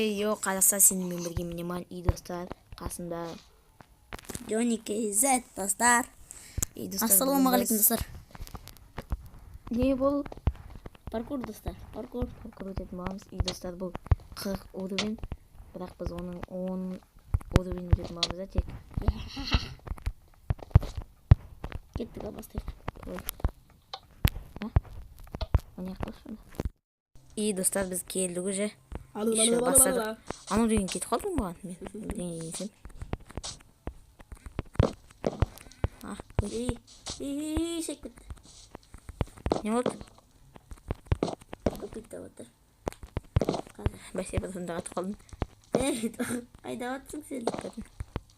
Йо, қазақстан сенімен біргемін. Неман үй достар, қасымда Джонни KZ достар. Ассалаумағалейкум достар. Не бұл? Паркур достар. Паркур өтетін боламыз. Үй достар, бұл 40 уровень, бірақ біз оның 10 уровень өтетін боламыз да тек. Кеттік бастайық. Оны яқташы. Үй достар, біз келдік уже. Еще бастадық. Анау деген кетіп қалдың бұған? Мен бірдеңе енсем. Шек бітті. Не болды? Көпітті отыр. Бәсе бір сонда қатып қалдым. Қайда отсың сен?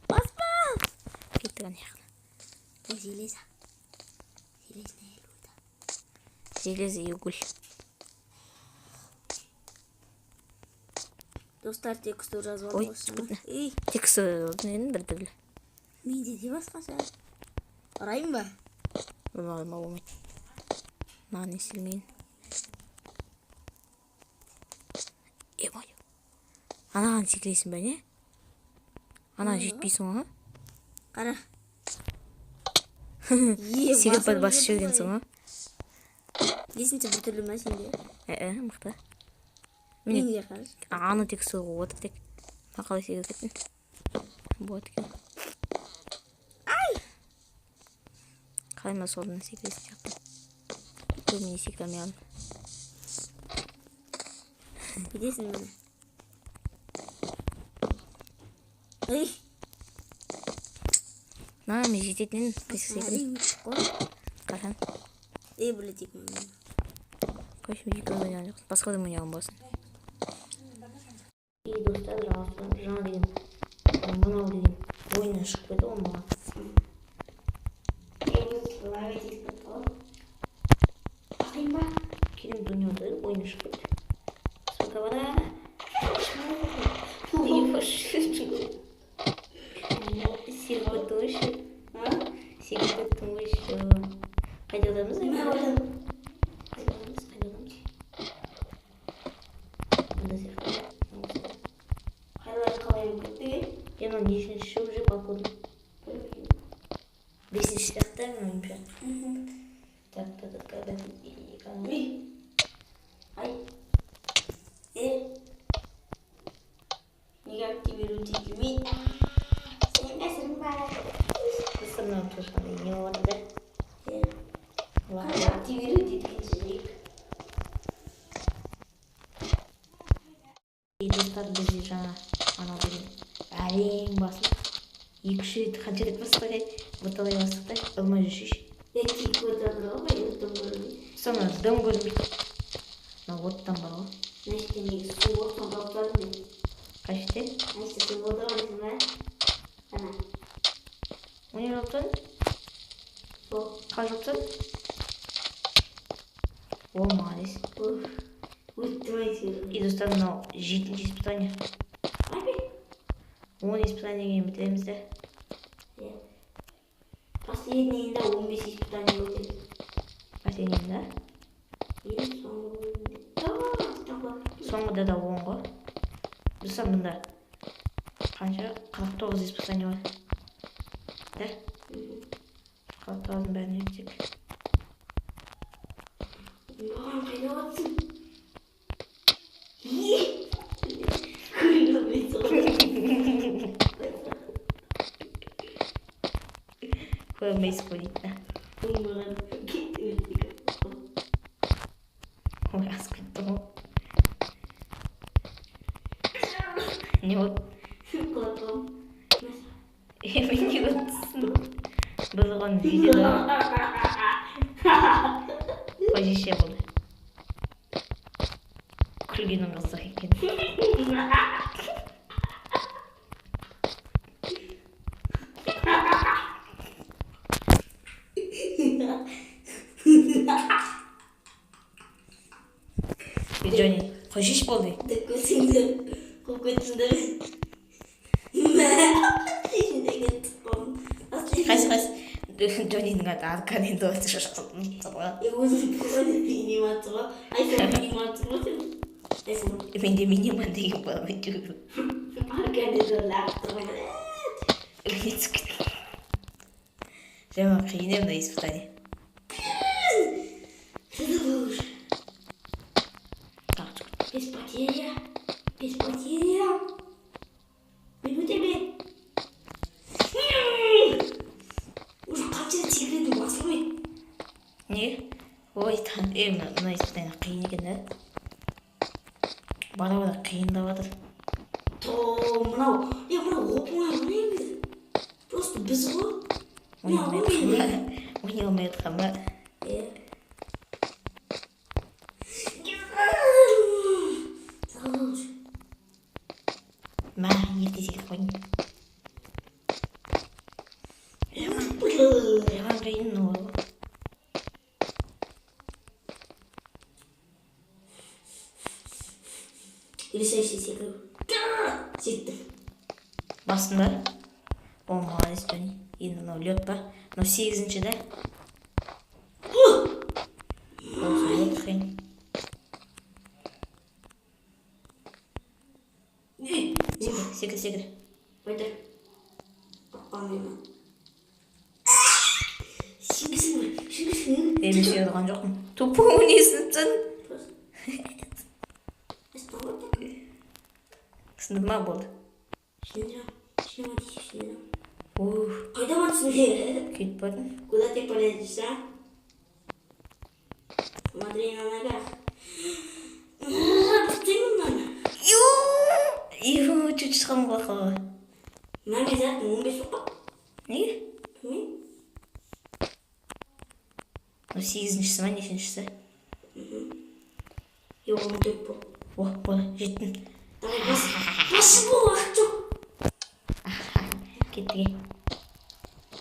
Баспа! Кеттік ана яқына. Железа. Железа и уголь. Достар, текстті жазып алып осыны. Тексті ордын бір түрлі. Менде де басқаша. Арайын ба? Бұны алма болмайды. Маған естілмейін. Емайы. Анаған секіресің бә не? Ана жетпейсің оға? Қара. Секіріп бәді басы жүргенсің оға? Десінші бір түрлі ма сенде? Мықты. Менде қараш. Аны тек сұлғы отыр тек. Мақалай секіріп кеттің. Болады екен. Қалай ма солдың секіресін сияқты. Көміне секірмей алым. Бедесің мені. Мен жететінен қайсы секірем. Қашан? Білі тек мен. Қойшы екі ойнаған жоқсын. Басқа да ойнаған болсын. Достар, жаңа деген мынау деген ойынан шығып кетті ғой маған. Келем дүниеде ойынан шығып кетті. Сколько вода? Секіріп кеттің ғой еще. Секіріп кеттің ғой еще. Қайда адамыз? Мен нешінші уже балконым. Бесінші сияқты мен ойымша. Так. Ай. Неге активируют етілмейді? Сен мәсірің бар. Қысымнан тұршқанда не болады да? Қандай активируют еткен жүрек? Достар, бізде жаңа анау деген әрең басып 2-3 рет қанша рет бастық бұталай бастық та ылмай жүршеш. Тек көрдір ғой, оттан көрінбейді. Соны дым көрінбейді. Оттан бар ғой. Нәрсте неге су оттан қалыптадым мен. Қашты? Нәрсте су болды ғансын ба? Ана. Оны жоқтан? Сол. Қа жоқтан? О, мағалес. Өттімайсың. И достар, мынау 7-ші испытание. 10 испытание кейін бітіреміз де. Последнейінде 15 испытание өтеді. Последнейінде? Соңғыда да 10 ғой. Достар, мұнда қанша? 49 испытание бар. Да? 49-ын бәрін өтсек. Маған қайда өтсің? Көрмейсіз ғой дейді. Маған кетті өтті. Ой, асып кетті ғой. Не болды? Құлатым. Мен не өттісің? Біз оған видеода қожеше болды. Күлгенің қызық екен. Джонни, қожеш болды. Көзіңді қоп кетіңді. Қайсы. Джоннидің аты аркан енді өте шашқылдың. Өзің қойды бейнематыға. Айса бейнематыға. iPhone. Менде миниман деген бала жүр. Организатор. Жаңа қиын мына испытание. Без потеря. Без потеря. Бегу тебе. Уже қанша секретім басылмайды. Не? Ой, мына испытание қиын екен да. Бара-бара қиындап жатыр. мынау оп-оңай ғана емес. Просто біз ғой. Ойнай алмай жатқан ба? Мә, ерте секіріп қойдың. Оған қиын ол. Решающий секрет. Сеттім. Бастың ба? О, молодец, Тони. Енді мынау лед ба? Мынау 8-ші да? Осы лед қиын. Секір. Пойдем. Папаммен. Шүңгісің. Мен секір тұрған жоқпын. Тупой несініпсің? Сынып ма болды? Шынема. Уф, Қайда батсың? кетіп бардың. Куда ты полезешь, а? Смотри на ногах. Пусти мынаны. Чуть шығамын қалқаға. Мына мезаттың 15 жоқ па? Неге? Білмеймін. 8-шісі ма, нешіншісі? 14 бол. О, болды, жеттім. Давай басып бол, уақыт жоқ. Кеттіге.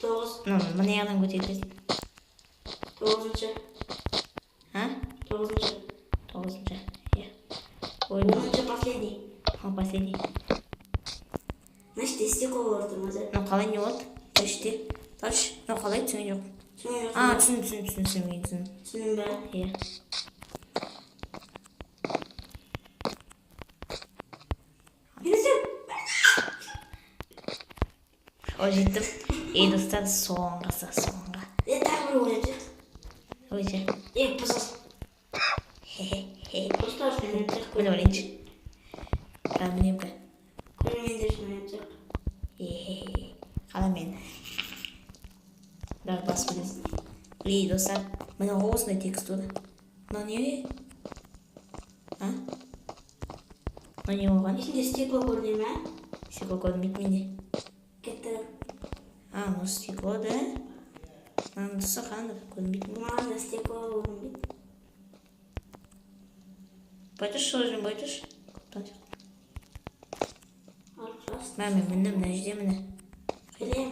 9. Мына яғынан көтерді. 9-шы. А? 9-шы. 9-ші. 10-шы последний. О, последний. Значит, стекло болады маза. Қалай не болды? Өште. Тарш, қалай түсінген жоқ. Түсіндім. Түсіндің бе? Иә. О, жеттім. Достар, соңға. Тағы бір ойнап жет. Ойша. Пожалуйста. Просто ашын ойнап жет. Міне ойыншы. Мінем ка. Көрерменде үшін ойнап жет. Қала мен. Дағы бас білесің. Достар, міне осындай текстура. Мына не? А? Мына не оған? Ішінде стекло көріне ме? Стекло көрмейді менде. Кетті. Ну стекло, да? Мынандысы қандай көрмейді. Маған да стекло көрінбейді. Байтыш, шылжын, байтыш. Алып жас. Мен мына жерде міне. Білем.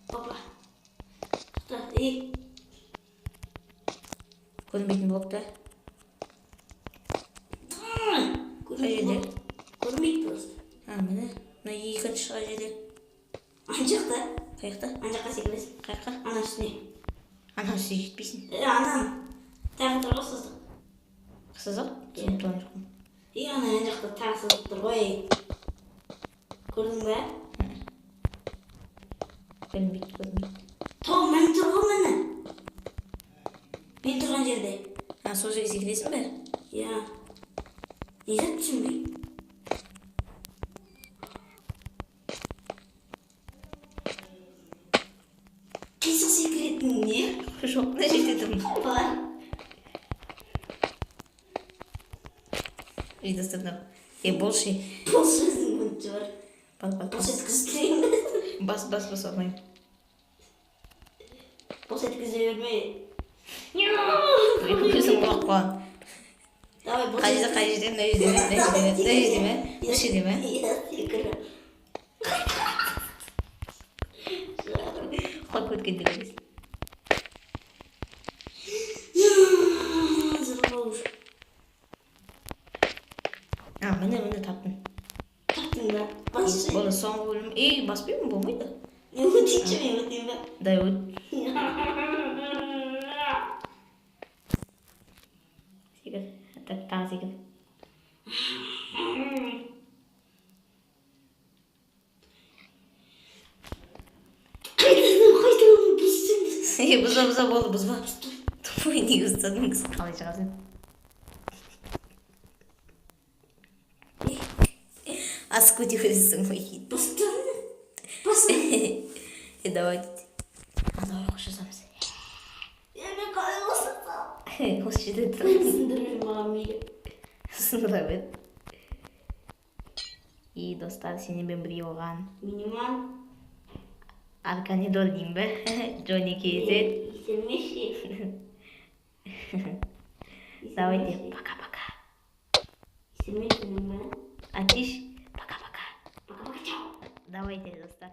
Опа. Тоқта, Көрмейтін блокта. Қай жерде? Көрмейді просто. Міне. Мына екінші шыға жерде. Ана жақта. Қаяқта? Ана жаққа секіресің. Қаяққа? Ана үстіне. Ана үстіне жетпейсің. Анан. Тағы тұр ғой сыздық. Сызық? Түсініп тұрған жоқпын. Ана жақта тағы сыздық тұр ғой. Көрдің бе? Көрмейді. Мен тұр ғой міне. Мен тұрған жерде. Сол жерге секіресің бе? Иә. Неге түсінбеймін? Қисық секіретін не? Жоқ, мына жерде тұрмын. Бар. Достарда. Болшы. Бұл сөздің мүнті бар. Бұл Бас. сөткізіп берейін. Бас алмайым. Бұл сөткізе бермей. Көзім құлақ қойған. Давай, бұл Қай жерде, мына жерде ме? Иә, секірі. Құлақ өткенде көресің. Зырбауыш. Міне таптым. Таптың ба? Басшы. Болды соңғы бөлім. Баспаймын, болмайды. Не өтейінші мен өтейін ба? Дай өт. Секір. Тағы секір. Қайтадан бұзсын. Бұза болды, бұзба. Ой, неге ұстадың, қалай шығасың? Асық көтересің ғой. Басын. Давай. Давай қошасамыз. Мен қалай қосасам? Осы жерде тұрамыз. Сындырмай маған мейлі. Сындыра бер. И достар, сенімен бірге оған Миниман. Арканидор деймін бе? Джонни Кейзет. Исемеші. Давайте, пока-пока. Исемеші. Атиш, пока-пока. Пока-пока, чао. Давайте, достар.